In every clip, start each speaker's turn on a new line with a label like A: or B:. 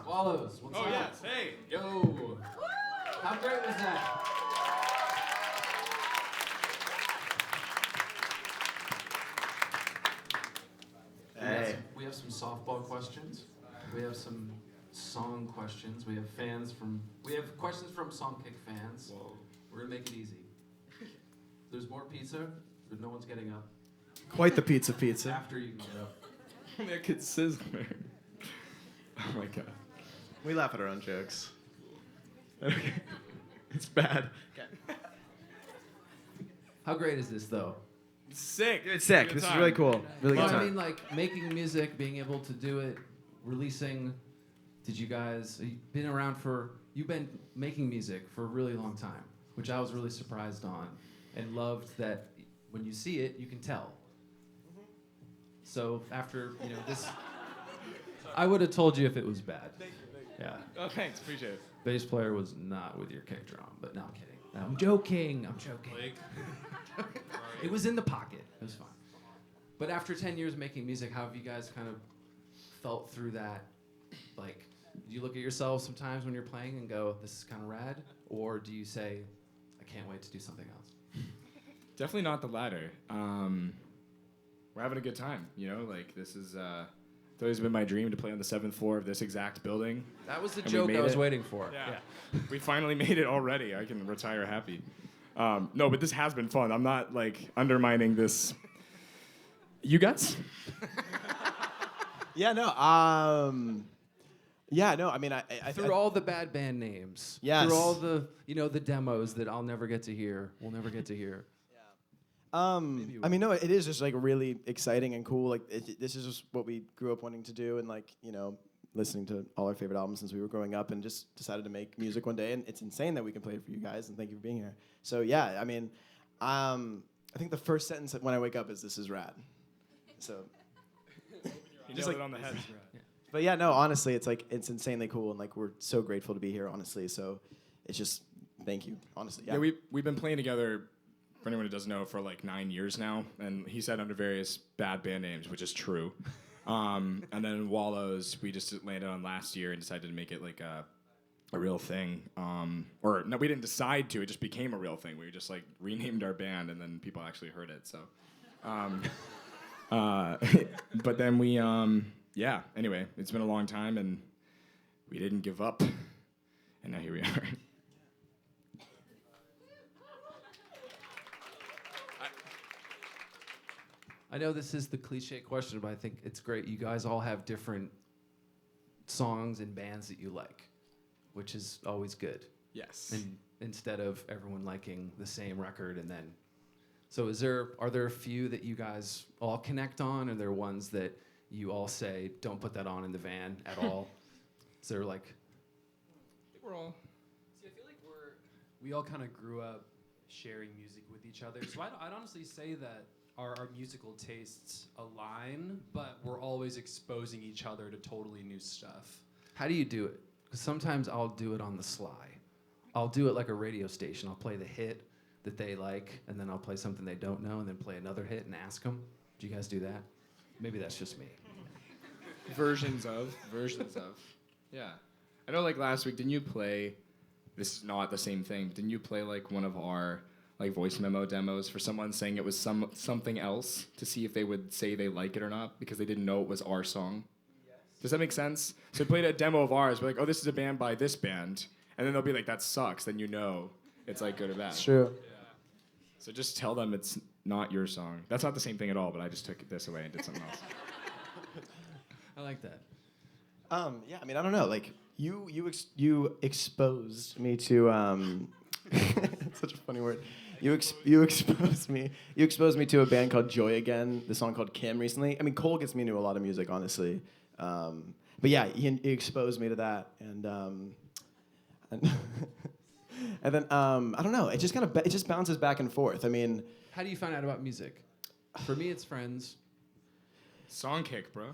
A: Wallows, what's up?
B: Oh, yes, hey.
A: Yo. How great was that?
C: Hey.
A: We have some softball questions. We have some song questions. We have questions from Songkick fans.
B: Whoa.
A: We're gonna make it easy. There's more pizza, but no one's getting up.
C: Quite the pizza.
A: After you can get up.
B: That kid's sizzling. Oh my god.
C: We laugh at our own jokes. Okay. It's bad.
A: How great is this though?
B: Sick.
C: It's sick.
B: Good
C: This is
B: time.
C: really cool. Really
A: Well,
C: good
A: I
C: time.
A: mean, like making music, being able to do it, releasing. You've been making music for a really long time, which I was really surprised on, and loved that when you see it, you can tell. So after this, I would have told you if it was bad. Yeah.
B: Oh, thanks. Appreciate it.
A: Bass player was not with your kick drum, but no, I'm kidding. No, I'm joking. It was in the pocket. It was fine. But after 10 years making music, how have you guys kind of felt through that? Like, do you look at yourself sometimes when you're playing and go, this is kind of rad? Or do you say, I can't wait to do something else?
B: Definitely not the latter. We're having a good time, like this is, it's always been my dream to play on the 7th floor of this exact building.
A: That was the
B: And we
A: joke
B: made
A: I was
B: it.
A: waiting for.
B: Yeah. We finally made it already. I can retire happy. No, but this has been fun. I'm not, undermining this. You guys?
C: Yeah, no. I mean, I
A: Through all the bad band names.
C: Yes.
A: Through all the, the demos that I'll never get to hear. We'll never get to hear.
C: I mean, no, it is just really exciting and cool. This is just what we grew up wanting to do, and listening to all our favorite albums since we were growing up, and just decided to make music one day. And it's insane that we can play it for you guys, and thank you for being here. So yeah, I mean, I think the first sentence when I wake up is "This is rad." So
B: You nailed it on the head.
C: But yeah, no, honestly, it's insanely cool, and we're so grateful to be here, honestly. So it's just thank you, honestly.
B: Yeah, we've been playing together, for anyone who doesn't know, for 9 years now, and he said under various bad band names, which is true. And then Wallows, we just landed on last year and decided to make it a real thing. Or no, we didn't decide to; it just became a real thing. We just renamed our band, and then people actually heard it. So, but then we, yeah. Anyway, it's been a long time, and we didn't give up, and now here we are.
A: I know this is the cliche question, but I think it's great. You guys all have different songs and bands that you like, which is always good.
B: Yes.
A: And instead of everyone liking the same record, and then, so are there a few that you guys all connect on? Are there ones that you all say, don't put that on in the van at all? Is there
B: I think we're all.
D: See, I feel like we all kind of grew up sharing music with each other. So I'd honestly say that our musical tastes align, but we're always exposing each other to totally new stuff.
A: How do you do it? Because sometimes I'll do it on the sly. I'll do it like a radio station. I'll play the hit that they like, and then I'll play something they don't know, and then play another hit and ask them. Do you guys do that? Maybe that's just me.
B: Versions of. Yeah. I know last week, didn't you play, this is not the same thing, but didn't you play one of our voice memo demos for someone saying it was something else to see if they would say they like it or not because they didn't know it was our song? Yes. Does that make sense? So we played a demo of ours. We're like, oh, this is a band by this band. And then they'll be like, that sucks. Then it's good or bad.
C: It's true.
B: Yeah. So just tell them it's not your song. That's not the same thing at all, but I just took this away and did something else.
A: I like that.
C: Yeah, I mean, I don't know. You exposed me to it's such a funny word. You exposed me to a band called Joy Again. The song called Kim recently. I mean, Cole gets me into a lot of music, honestly. But yeah, he exposed me to that, and then I don't know. It just bounces back and forth. I mean,
A: How do you find out about music? For me, it's friends.
B: Songkick, bro.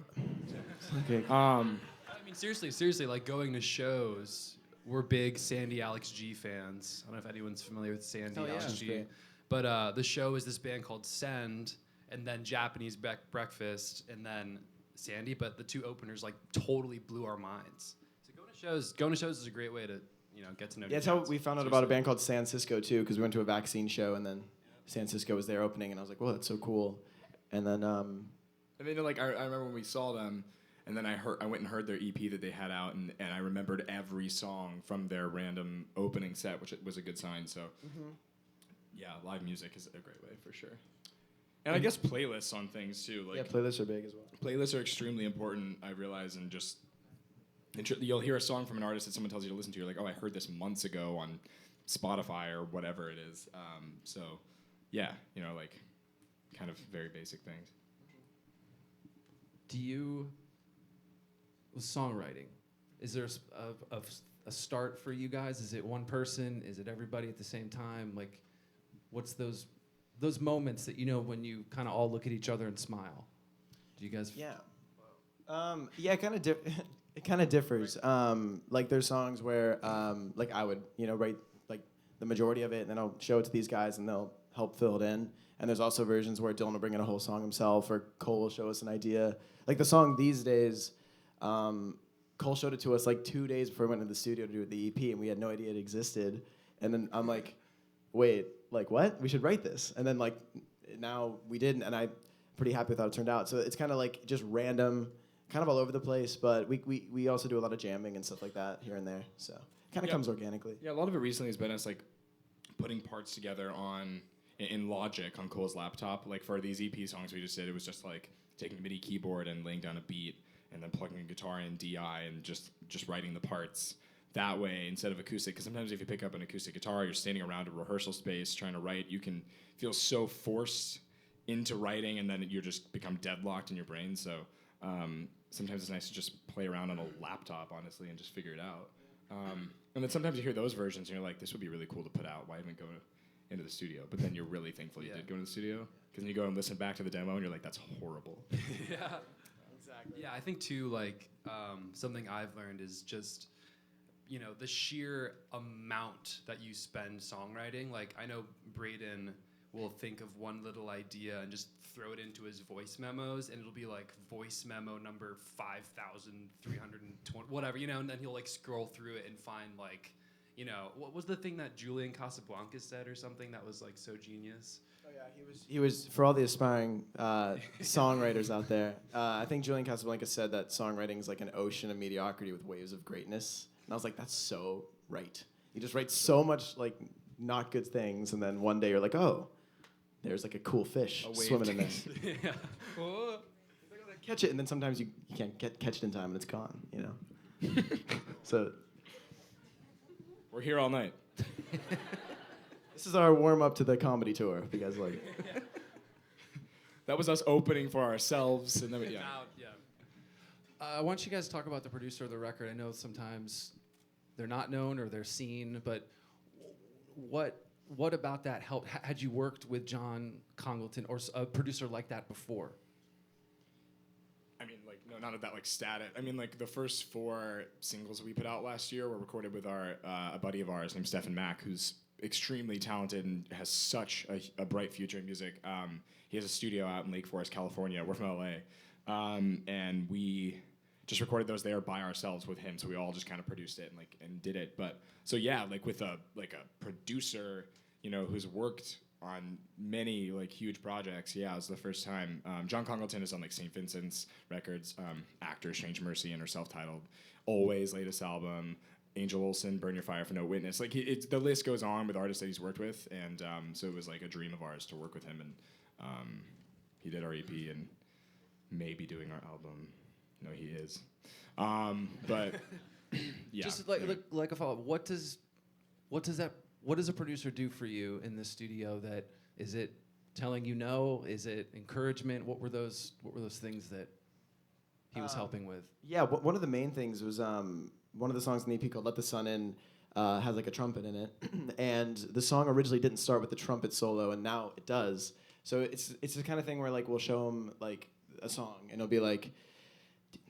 C: okay.
D: I mean, seriously, going to shows, we're big Sandy Alex G fans. I don't know if anyone's familiar with Sandy Alex G.
C: Great.
D: But the show is this band called Send, and then Japanese Breakfast, and then Sandy. But the two openers totally blew our minds. It's Going to shows is a great way to get to know.
C: Yeah, that's how we found out about a band called San Cisco too, because we went to a vaccine show and then San Cisco was there opening, and I was like, "Whoa, that's so cool!" And then
B: like I remember when we saw them, and then I went and heard their EP that they had out, and I remembered every song from their random opening set, which was a good sign. So, yeah, live music is a great way for sure. And I guess playlists on things too. Like,
C: yeah, playlists are big as well.
B: Playlists are extremely important, I realize, and just you'll hear a song from an artist that someone tells you to listen to. You're like, oh, I heard this months ago on Spotify or whatever it is. So, yeah, like kind of very basic things.
A: Do you, with songwriting, is there a start for you guys? Is it one person? Is it everybody at the same time? Like, what's those moments that when you kind of all look at each other and smile? Do you guys?
C: Yeah. Yeah, it kind of differs. Like there's songs where like I would write like the majority of it, and then I'll show it to these guys, and they'll help fill it in. And there's also versions where Dylan will bring in a whole song himself, or Cole will show us an idea. Like the song These Days, Cole showed it to us like 2 days before we went into the studio to do the EP, and we had no idea it existed. And then I'm like, wait, like what? We should write this. And then like now we didn't, and I'm pretty happy with how it turned out. So it's kind of like just random, kind of all over the place, but we also do a lot of jamming and stuff like that here and there. So it kind of comes organically.
B: Yeah, a lot of it recently has been us like putting parts together in Logic on Cole's laptop. Like for these EP songs we just did, it was just like taking a MIDI keyboard and laying down a beat, and then plugging a guitar in DI and just writing the parts that way instead of acoustic. Because sometimes if you pick up an acoustic guitar, you're standing around a rehearsal space trying to write, you can feel so forced into writing, and then you just become deadlocked in your brain. So sometimes it's nice to just play around on a laptop, honestly, and just figure it out. And then sometimes you hear those versions and you're like, this would be really cool to put out. Why even go into the studio? But then you're really thankful you did go into the studio, because then you go and listen back to the demo and you're like, that's horrible.
D: Yeah, exactly. Yeah, I think too, like something I've learned is just the sheer amount that you spend songwriting. Like I know Braeden will think of one little idea and just throw it into his voice memos, and it'll be like voice memo number 5,320, whatever, and then he'll like scroll through it and find like, what was the thing that Julian Casablancas said or something that was like so genius?
C: Oh yeah, he was for all the aspiring songwriters out there. I think Julian Casablancas said that songwriting is like an ocean of mediocrity with waves of greatness, and I was like, that's so right. You just write so much like not good things, and then one day you're like, oh, there's like a cool fish swimming in this.
D: Yeah.
C: Catch it, and then sometimes you can't catch it in time, and it's gone. So
B: We're here all night.
C: this is our warm up to the comedy tour. If you guys like it.
B: That was us opening for ourselves, and then
D: Yeah.
A: I want you guys to talk about the producer of the record. I know sometimes they're not known or they're seen, but what about that helped? Had you worked with John Congleton or a producer like that before?
B: I mean, like, no, not at that, like, static. I mean, like, the first 4 singles we put out last year were recorded with a buddy of ours named Stephen Mack, who's extremely talented and has such a bright future in music. He has a studio out in Lake Forest, California. We're from LA. And we just recorded those there by ourselves with him, so we all just kind of produced it and did it. But, so yeah, like, with a producer, who's worked on many like huge projects. Yeah, it was the first time. John Congleton is on like St. Vincent's Records, Actor, Strange Mercy, and her self-titled Always latest album. Angel Olsen, Burn Your Fire for No Witness. Like the list goes on with artists that he's worked with, and so it was like a dream of ours to work with him. And he did our EP and maybe doing our album. No, he is. But yeah.
A: Just like a follow-up. What does a producer do for you in the studio? That is it telling you no? Is it encouragement? What were those things that he was helping with?
C: Yeah, one of the main things was one of the songs in the EP called "Let the Sun In" has like a trumpet in it, and the song originally didn't start with the trumpet solo, and now it does. So it's the kind of thing where like we'll show him like a song, and he'll be like,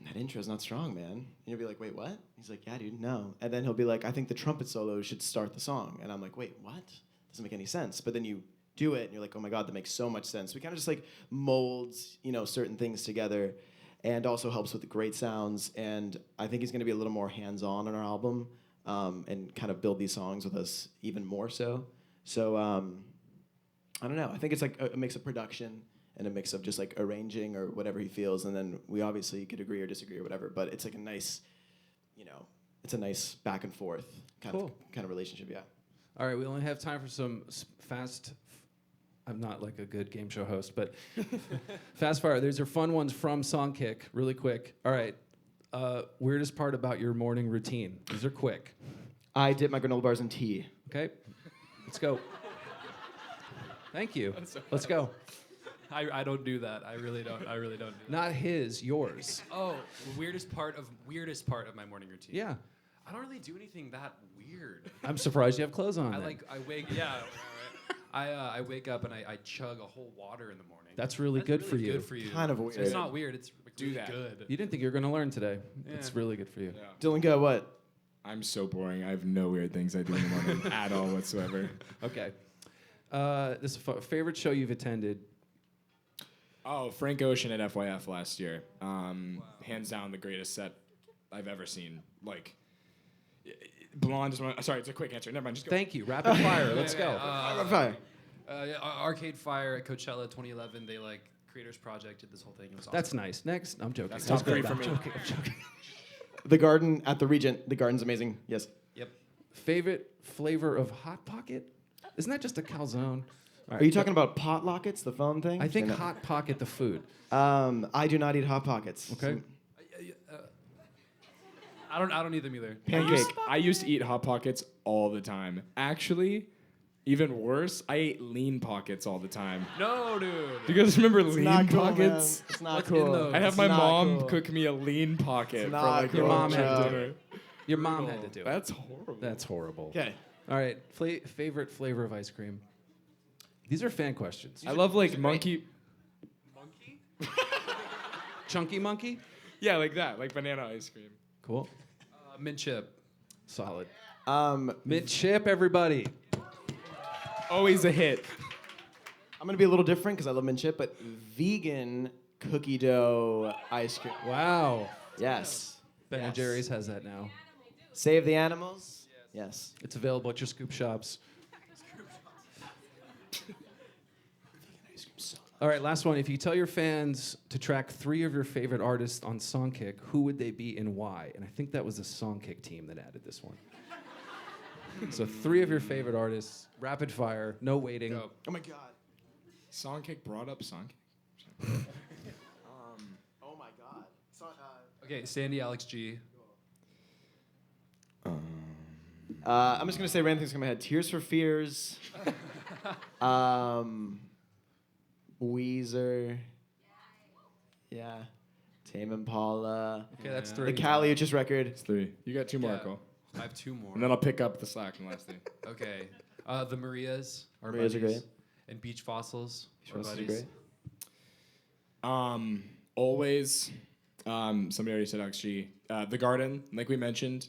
C: that intro's not strong, man. And you'll be like, wait, what? He's like, yeah, dude, no. And then he'll be like, I think the trumpet solo should start the song. And I'm like, wait, what? Doesn't make any sense. But then you do it, and you're like, oh my God, that makes so much sense. We kind of just like molds, certain things together. and also helps with the great sounds. And I think he's going to be a little more hands-on on our album and kind of build these songs with us even more so. So I don't know. I think it's like a mix of production and a mix of just like arranging or whatever he feels, and then we obviously could agree or disagree or whatever. But it's like a nice, it's a nice back and forth kind of relationship. Yeah.
A: All right, we only have time for some fast. I'm not like a good game show host, but fast fire. These are fun ones from Songkick, really quick. All right, weirdest part about your morning routine. These are quick.
C: I dip my granola bars in tea.
A: Okay, let's go. Thank you. Let's go.
D: I don't do that. I really don't do that.
A: Not his, yours.
D: Oh, weirdest part of my morning routine.
A: Yeah.
D: I don't really do anything that weird.
A: I'm surprised you have clothes on.
D: I wake up and I chug a whole water in the morning.
A: That's really good for you.
D: Good for you.
C: Kind of weird.
D: It's not weird. It's really
B: that.
D: good.
A: You didn't think you were going to learn today.
D: Yeah.
A: It's really good for you.
B: Yeah.
C: Dylan, go what?
B: I'm so boring. I have no weird things I do in the morning at all whatsoever.
A: Okay. This is favorite show you've attended.
B: Oh, Frank Ocean at FYF last year. Hands down the greatest set I've ever seen. Like, Blonde is one. Sorry, it's a quick answer. Never mind. Just go.
A: Thank you. Rapid fire. Let's go.
C: Fire.
D: Arcade Fire at Coachella 2011. They Creators Project did this whole thing. It was awesome.
A: That's nice. Next, I'm joking.
B: That's top three for me.
A: I'm joking.
C: The Garden at the Regent. The Garden's amazing. Yes.
D: Yep.
A: Favorite flavor of Hot Pocket? Isn't that just a calzone? All right,
C: Are you talking about Pot Lockets, the phone thing?
A: I think
C: No.
A: Hot Pocket, the food.
C: I do not eat Hot Pockets.
A: Okay.
D: I don't eat them either.
C: Pancake.
B: I used to eat Hot Pockets all the time. Actually, even worse, I ate Lean Pockets all the time.
D: No, dude.
B: Do you guys remember Lean
C: Not cool,
B: Pockets?
C: man. It's not
D: What's in
C: cool.
D: those?
B: I have
C: It's
B: my
C: not
B: mom
C: cool.
B: cook me a Lean Pocket for
C: not
B: like
C: cool.
A: Your mom had to do
B: dinner.
A: Your mom had to do it.
B: That's horrible.
A: That's horrible.
C: Okay.
A: All right. Favorite flavor of ice cream? These are fan questions.
B: I love like monkey.
D: Monkey?
A: Chunky monkey?
B: Yeah, like that, like banana ice cream.
A: Cool.
D: Mint chip.
A: Solid.
C: I'm
A: Mint chip, everybody.
B: Always a hit.
C: gonna be a little different because I love mint chip, but vegan cookie dough ice cream.
A: Wow.
C: Yes.
A: Ben and
C: Yes.
A: Jerry's has that now.
C: Save the animals. Yes.
A: It's available at your scoop shops. All right, last one. If you tell your fans to track 3 of your favorite artists on Songkick, who would they be and why? And I think that was the Songkick team that added this one. So 3 of your favorite artists, rapid fire, no waiting.
D: Go.
C: Oh my god.
B: Songkick brought up Songkick.
C: Oh my god.
D: Okay, Sandy, Alex G.
C: I'm just gonna say random things come to my head. Tears for Fears. Weezer. Yeah. Tame Impala.
A: Okay, that's
D: Yeah.
A: 3.
C: The Cali Uchis record.
B: It's 3. You got 2 more,
D: Yeah.
B: Cole.
D: I have 2 more.
B: And then I'll pick up the slack from last thing.
D: Okay. The Marias. Our
C: Marias are
D: buddies.
C: great.
D: And Beach Fossils. Our
C: Fossils are
D: buddies.
C: great.
B: Always. Somebody already said XG. The Garden, like we mentioned.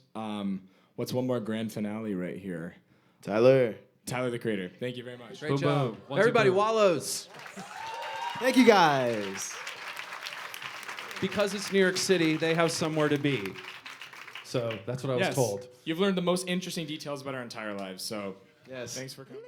B: What's one more grand finale right here?
C: Tyler.
B: Tyler the Creator. Thank you very much.
A: Great
D: Boom,
A: job.
D: boom. 1, 2,
A: Everybody,
D: boom.
A: Wallows.
C: Thank you guys.
A: Because it's New York City, they have somewhere to be. So that's what I was
B: Yes.
A: told.
B: You've learned the most interesting details about our entire lives. So
C: Yes.
B: thanks for coming.